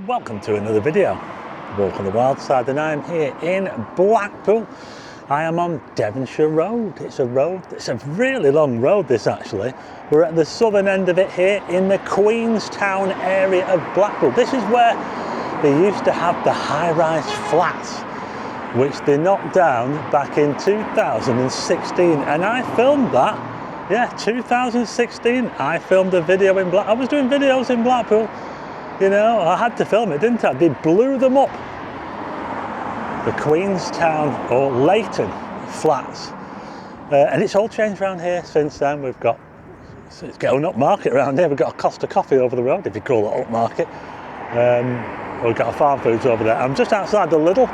Welcome to another video, Walk on the Wild Side, and I'm here in Blackpool. I am on Devonshire Road. It's a really long road this actually. We're at the southern end of it here in the Queenstown area of Blackpool. This is where they used to have the high-rise flats, which they knocked down back in 2016, and I filmed that. Yeah, 2016, I filmed a video in Blackpool. I was doing videos in Blackpool. You know, I had to film it, didn't I? They blew them up. The Queenstown or Leighton flats. And it's all changed around here since then. It's getting up market around here. We've got a Costa Coffee over the road, if you call it up market. We've got a Farm Foods over there. I'm just outside the Lidl,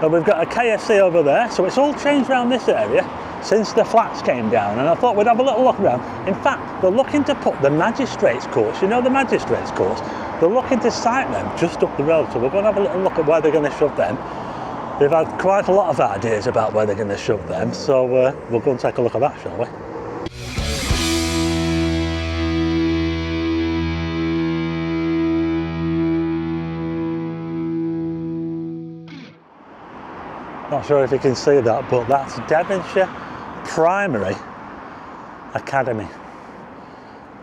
and we've got a KFC over there. So it's all changed around this area since the flats came down. And I thought we'd have a little look around. In fact, they're looking to put the magistrates course, you know the magistrates course? They're looking to site them just up the road, so we're going to have a little look at where they're going to shove them. They've had quite a lot of ideas about where they're going to shove them, so we'll go and take a look at that, shall we? Not sure if you can see that, but that's Devonshire Primary Academy.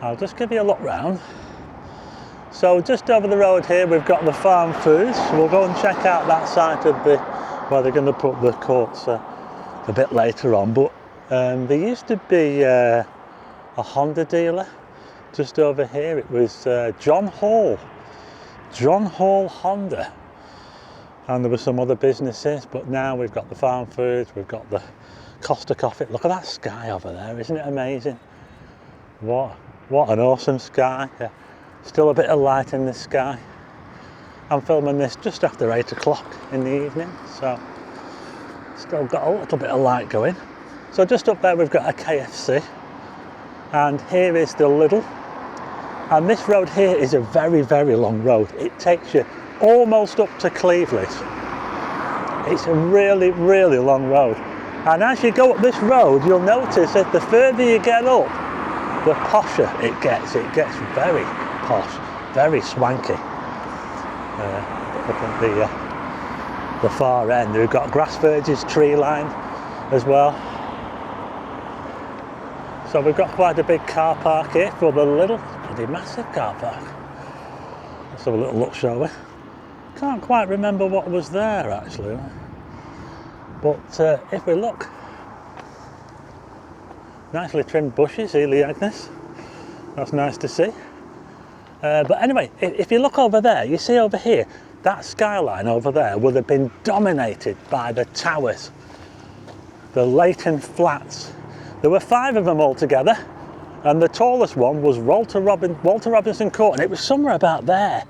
I'll just give you a look round. So just over the road here we've got the Farm Foods. We'll go and check out that side of where they're going to put the courts a bit later on. But there used to be a Honda dealer just over here. It was John Hall Honda, and there were some other businesses. But now we've got the Farm Foods, we've got the Costa Coffee. Look at that sky over there, isn't it amazing? What an awesome sky. Yeah. Still a bit of light in the sky. I'm filming this just after 8 o'clock in the evening, so still got a little bit of light going. So just up there we've got a KFC, and here is the Lidl. And this road here is a very, very long road. It takes you almost up to Cleveland. It's a really, really long road. And as you go up this road, you'll notice that the further you get up, the posher it gets. It gets very posh, very swanky. Up at the far end, we've got grass verges, tree lined as well. So we've got quite a big car park here for the Lidl. Pretty massive car park. Let's have a little look, shall we? Can't quite remember what was there actually, but if we look, nicely trimmed bushes, Agnes. That's nice to see. But anyway, if you look over there, you see over here, that skyline over there would have been dominated by the towers, the Leighton flats. There were 5 of them altogether, and the tallest one was Walter Robinson Court, and it was somewhere about there.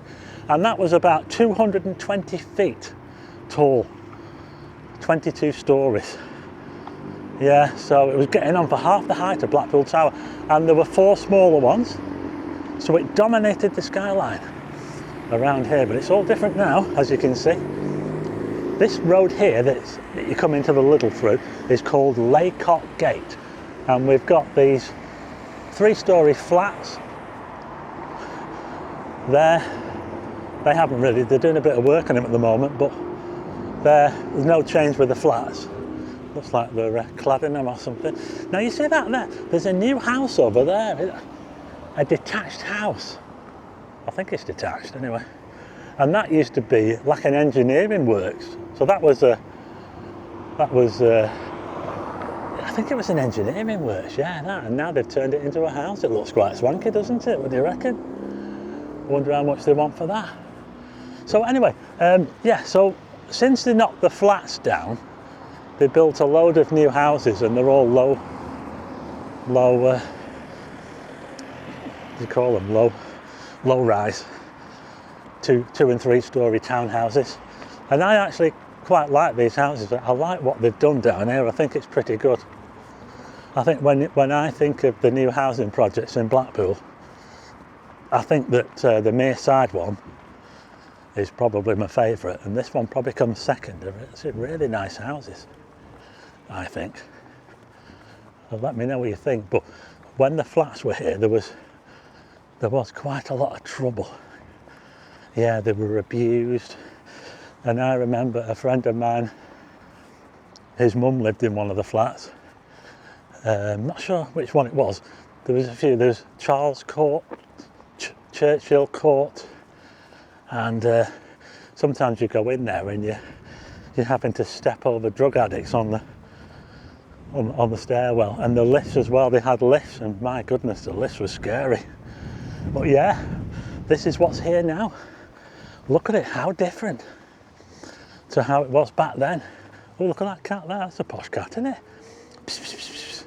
And that was about 220 feet tall, 22 stories. Yeah, so it was getting on for half the height of Blackpool Tower, and there were 4 smaller ones. So it dominated the skyline around here, but it's all different now, as you can see. This road here that you come into the Lidl through is called Laycock Gate, and we've got these 3-storey flats there. They haven't really, they're doing a bit of work on them at the moment, but there's no change with the flats. Looks like they're cladding them or something. Now you see that there? There's a new house over there. A detached house. I think it's detached anyway. And that used to be like an engineering works. So I think it was an engineering works, yeah, that. And now they've turned it into a house. It looks quite swanky, doesn't it? What do you reckon? Wonder how much they want for that. So anyway, yeah, so since they knocked the flats down, they built a load of new houses, and they're all low, what do you call them, low rise, 2 and 3 story townhouses. And I actually quite like these houses. I like what they've done down here. I think it's pretty good. I think when I think of the new housing projects in Blackpool, I think that the Mearside one is probably my favourite, and this one probably comes second. It's really nice houses, I think. So let me know what you think. But when the flats were here, there was quite a lot of trouble Yeah, they were abused. And I remember a friend of mine, his mum lived in one of the flats. Not sure which one it was. There was a few. There was Charles Court, Churchill Court, and sometimes you go in there and you're having to step over drug addicts on the stairwell, and the lifts as well. They had lifts, and my goodness, the lifts were scary. But yeah, this is what's here now. Look at it, how different to how it was back then. Oh, look at that cat there. That's a posh cat, isn't it? Pss, pss, pss, pss.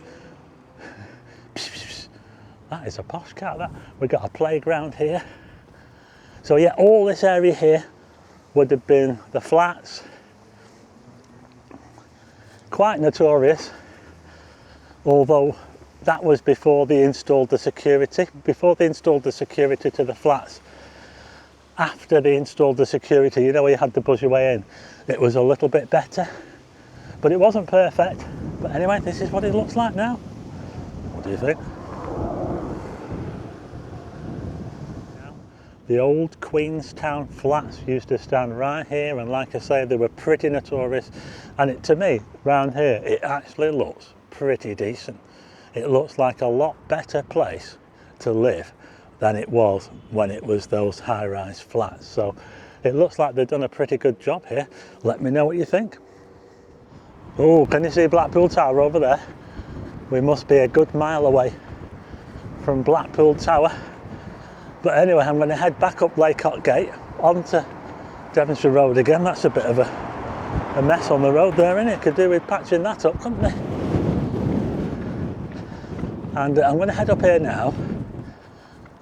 Pss, pss, pss. That is a posh cat. That. We've got a playground here. So yeah, all this area here would have been the flats. Quite notorious, although that was before they installed the security. Before they installed the security to the flats. After they installed the security, you know, where you had to buzz your way in, it was a little bit better, but it wasn't perfect. But anyway, this is what it looks like now. What do you think? The old Queenstown flats used to stand right here, and like I say, they were pretty notorious. And to me, round here, it actually looks pretty decent. It looks like a lot better place to live than it was when it was those high-rise flats. So it looks like they've done a pretty good job here. Let me know what you think. Oh, can you see Blackpool Tower over there? We must be a good mile away from Blackpool Tower. But anyway, I'm going to head back up Laycock Gate onto Devonshire Road again. That's a bit of a mess on the road there, isn't it? Could do with patching that up, couldn't they? And I'm going to head up here now,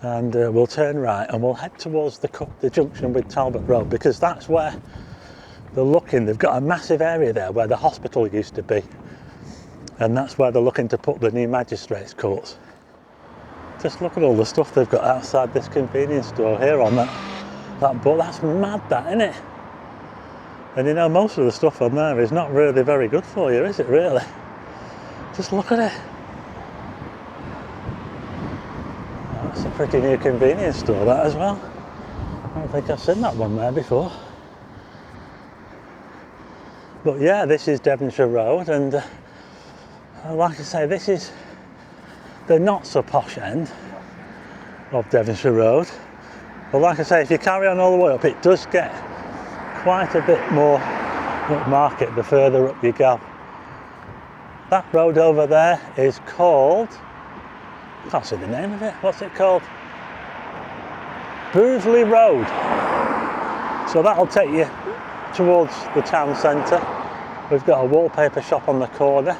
and we'll turn right and we'll head towards the junction with Talbot Road, because that's where they're looking. They've got a massive area there where the hospital used to be, and that's where they're looking to put the new magistrates' courts. Just look at all the stuff they've got outside this convenience store here on that boat. That's mad, that, isn't it? And you know, most of the stuff on there is not really very good for you, is it really? Just look at it. That's a pretty new convenience store, that, as well. I don't think I've seen that one there before. But yeah, this is Devonshire Road, and like I say, this is the not so posh end of Devonshire Road. But like I say, if you carry on all the way up, it does get quite a bit more upmarket the further up you go. That road over there is called, I can't see the name of it, what's it called? Boothly Road. So that'll take you towards the town centre. We've got a wallpaper shop on the corner.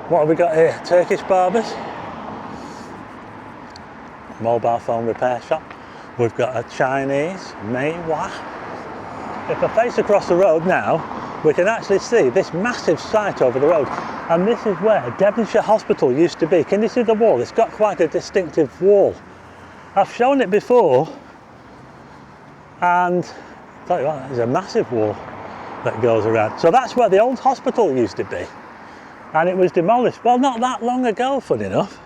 What have we got here? Turkish barbers, mobile phone repair shop. We've got a Chinese, Meiwa. If I face across the road now, we can actually see this massive site over the road. And this is where Devonshire Hospital used to be. Can you see the wall? It's got quite a distinctive wall. I've shown it before, and I'll tell you what, there's a massive wall that goes around. So that's where the old hospital used to be. And it was demolished, well, not that long ago, funny enough.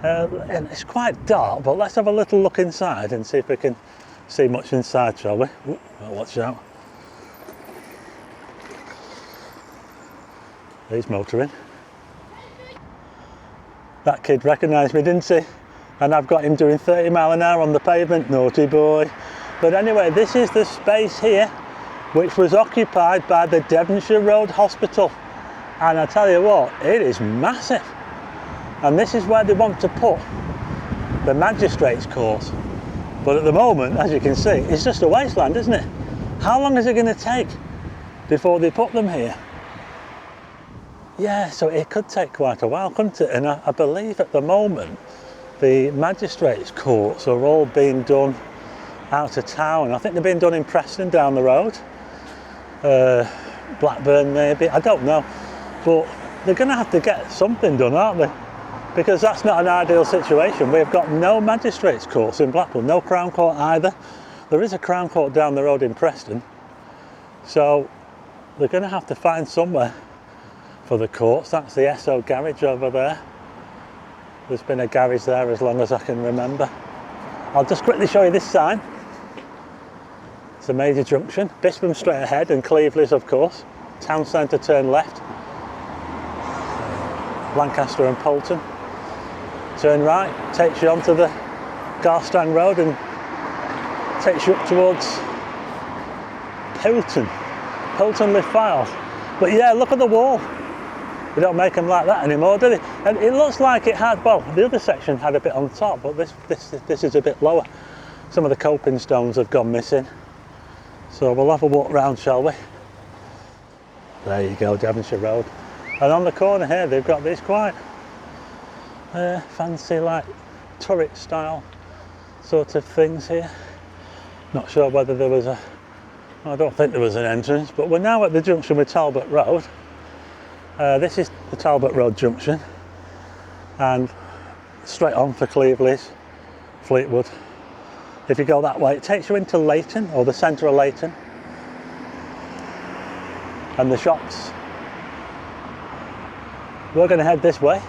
And it's quite dark, but let's have a little look inside and see if we can see much inside, shall we? Ooh, watch out. He's motoring. That kid recognised me, didn't he? And I've got him doing 30 mile an hour on the pavement, naughty boy. But anyway, this is the space here, which was occupied by the Devonshire Road Hospital. And I tell you what, it is massive. And this is where they want to put the magistrates' courts. But at the moment, as you can see, it's just a wasteland, isn't it? How long is it going to take before they put them here? Yeah, so it could take quite a while, couldn't it? And I believe at the moment, the magistrates' courts are all being done out of town. I think they're being done in Preston down the road. Blackburn maybe, I don't know. But they're going to have to get something done, aren't they? Because that's not an ideal situation. We've got no magistrates' courts in Blackpool, no Crown Court either. There is a Crown Court down the road in Preston. So they're going to have to find somewhere for the courts. That's the Esso garage over there. There's been a garage there as long as I can remember. I'll just quickly show you this sign. It's a major junction. Bispham straight ahead and Cleveley's of course. Town centre turn left. Lancaster and Poulton. Turn right, takes you onto the Garstang Road and takes you up towards Poulton Le File. But yeah, look at the wall. We don't make them like that anymore, do they? And it looks like it had, well, the other section had a bit on top, but this is a bit lower. Some of the coping stones have gone missing. So we'll have a walk round, shall we? There you go, Devonshire Road. And on the corner here, they've got these quite fancy, like turret style sort of things here. Not sure whether there was I don't think there was an entrance, but we're now at the junction with Talbot Road. This is the Talbot Road junction, and straight on for Cleveley's, Fleetwood. If you go that way, it takes you into Leighton, or the centre of Leighton, and the shops. We're going to head this way,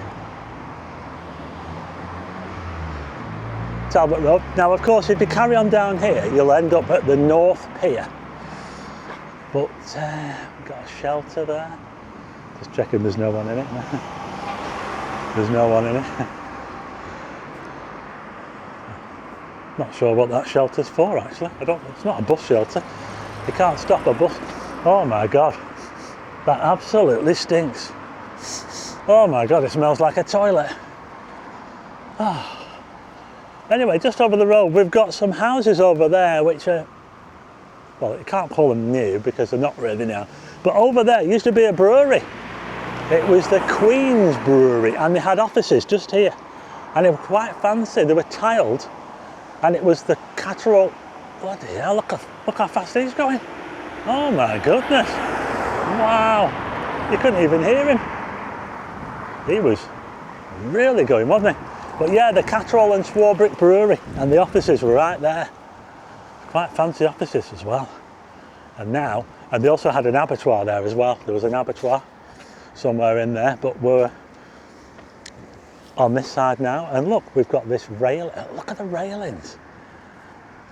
Talbot Road. Now, of course, if you carry on down here, you'll end up at the North Pier. But we've got a shelter there. Just checking there's no one in it. There's no one in it. Not sure what that shelter's for actually. It's not a bus shelter. You can't stop a bus. Oh my God. That absolutely stinks. Oh my God, it smells like a toilet. Oh. Anyway, just over the road, we've got some houses over there which are, well, you can't call them new because they're not really now. But over there used to be a brewery. It was the Queen's Brewery, and they had offices just here. And they were quite fancy. They were tiled, and it was the Catterall. Bloody hell, look how fast he's going. Oh my goodness. Wow. You couldn't even hear him. He was really going, wasn't he? But yeah, the Catterall and Swarbrick Brewery, and the offices were right there. Quite fancy offices as well. And they also had an abattoir there as well. There was an abattoir somewhere in there, but we're on this side now. And look, we've got this rail. Look at the railings.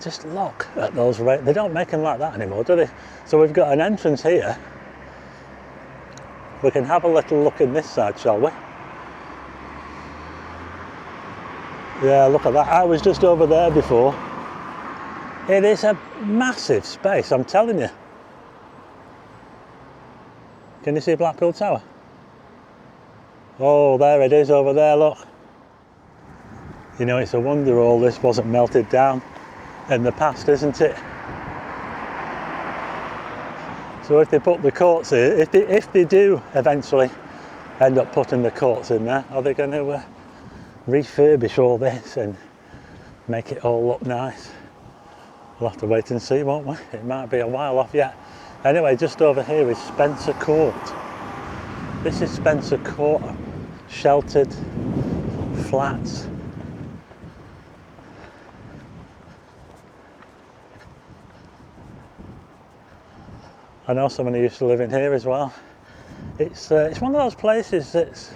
Just look at those railings. They don't make them like that anymore, do they? So we've got an entrance here. We can have a little look in this side, shall we? Yeah, look at that. I was just over there before. It is a massive space, I'm telling you. Can you see Blackpool Tower? Oh, there it is over there, look. You know, it's a wonder all this wasn't melted down in the past, isn't it? So if they put the courts here, if they do eventually end up putting the courts in there, are they going to refurbish all this and make it all look nice? We'll have to wait and see, won't we? It might be a while off yet. Anyway, just over here is Spencer Court. This is Spencer Court, sheltered flats. I know someone who used to live in here as well. It's one of those places that's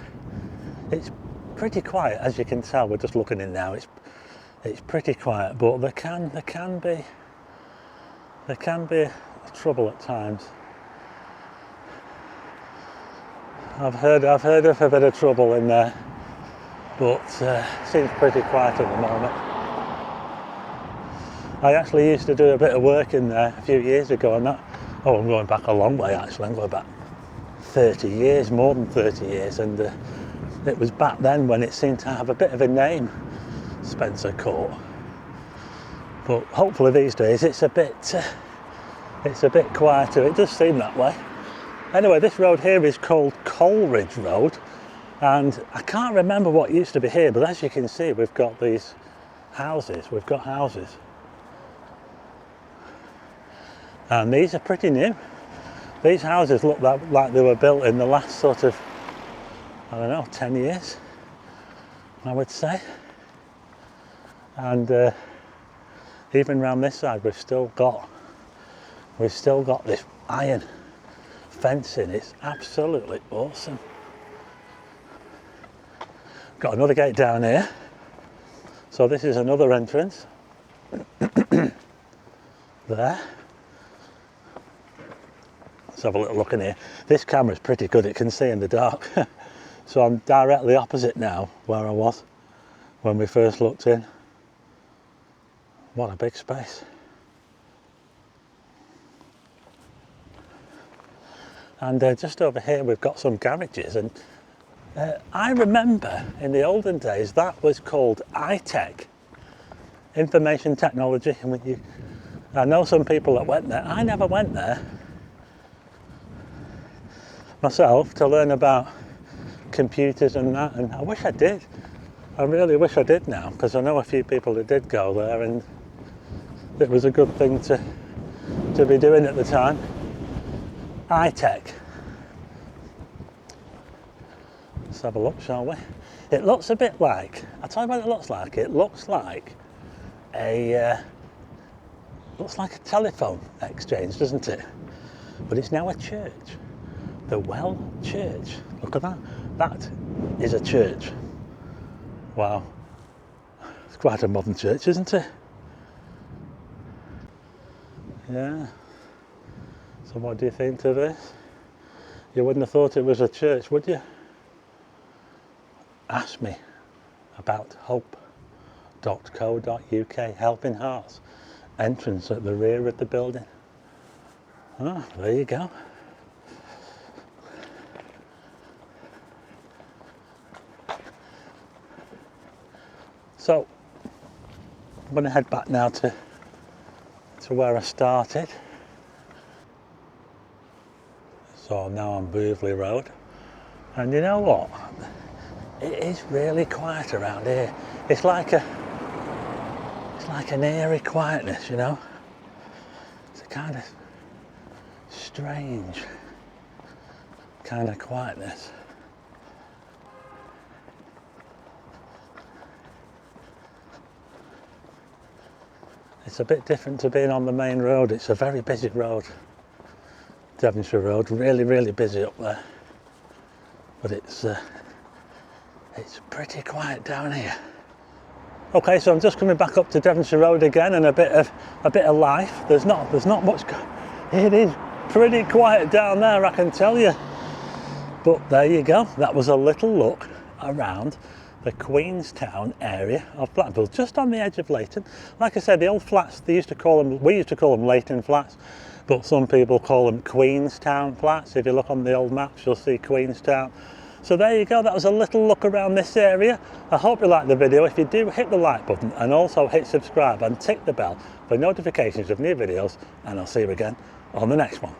it's pretty quiet, as you can tell. We're just looking in now. It's pretty quiet, but there can be trouble at times. I've heard of a bit of trouble in there, but seems pretty quiet at the moment. I actually used to do a bit of work in there a few years ago, and I'm going back a long way actually. I'm going back 30 years, more than 30 years, and it was back then when it seemed to have a bit of a name, Spencer Court. But hopefully these days it's a bit quieter. It does seem that way. Anyway, this road here is called Coleridge Road, and I can't remember what used to be here, but as you can see, we've got these houses. We've got houses, and these are pretty new. These houses look like they were built in the last sort of, I don't know, 10 years, I would say. And even around this side, we've still got this iron fencing. It's absolutely awesome. Got another gate down here. So this is another entrance. There. Let's have a little look in here. This camera's pretty good, it can see in the dark. So I'm directly opposite now where I was when we first looked in. What a big space. And just over here we've got some garages, and I remember in the olden days that was called iTech, information technology. And I know some people that went there. I never went there myself to learn about computers and that, and I wish I did. I really wish I did now, because I know a few people that did go there, and it was a good thing to be doing at the time. iTech. Let's have a look, shall we? It looks a bit like, I'll tell you what it looks like. It looks like a telephone exchange, doesn't it? But it's now a church. The Well Church. Look at that. That is a church. Wow. It's quite a modern church, isn't it? Yeah. So what do you think to this? You wouldn't have thought it was a church, would you? Ask me about hope.co.uk, Helping Hearts. Entrance at the rear of the building. Ah, there you go. So I'm going to head back now to where I started. So I'm now on Boothly Road, and you know what? It is really quiet around here. It's like an eerie quietness, you know. It's a kind of strange kind of quietness. It's a bit different to being on the main road. It's a very busy road, Devonshire Road, really busy up there. But it's pretty quiet down here. Okay, so I'm just coming back up to Devonshire Road again, and a bit of life. There's not much. It is pretty quiet down there, I can tell you. But there you go. That was a little look around the Queenstown area of Blackpool, just on the edge of Leighton. Like I said, the old flats, we used to call them Leighton flats, but some people call them Queenstown flats. If you look on the old maps, you'll see Queenstown. So there you go, that was a little look around this area. I hope you liked the video. If you do, hit the like button and also hit subscribe and tick the bell for notifications of new videos, and I'll see you again on the next one.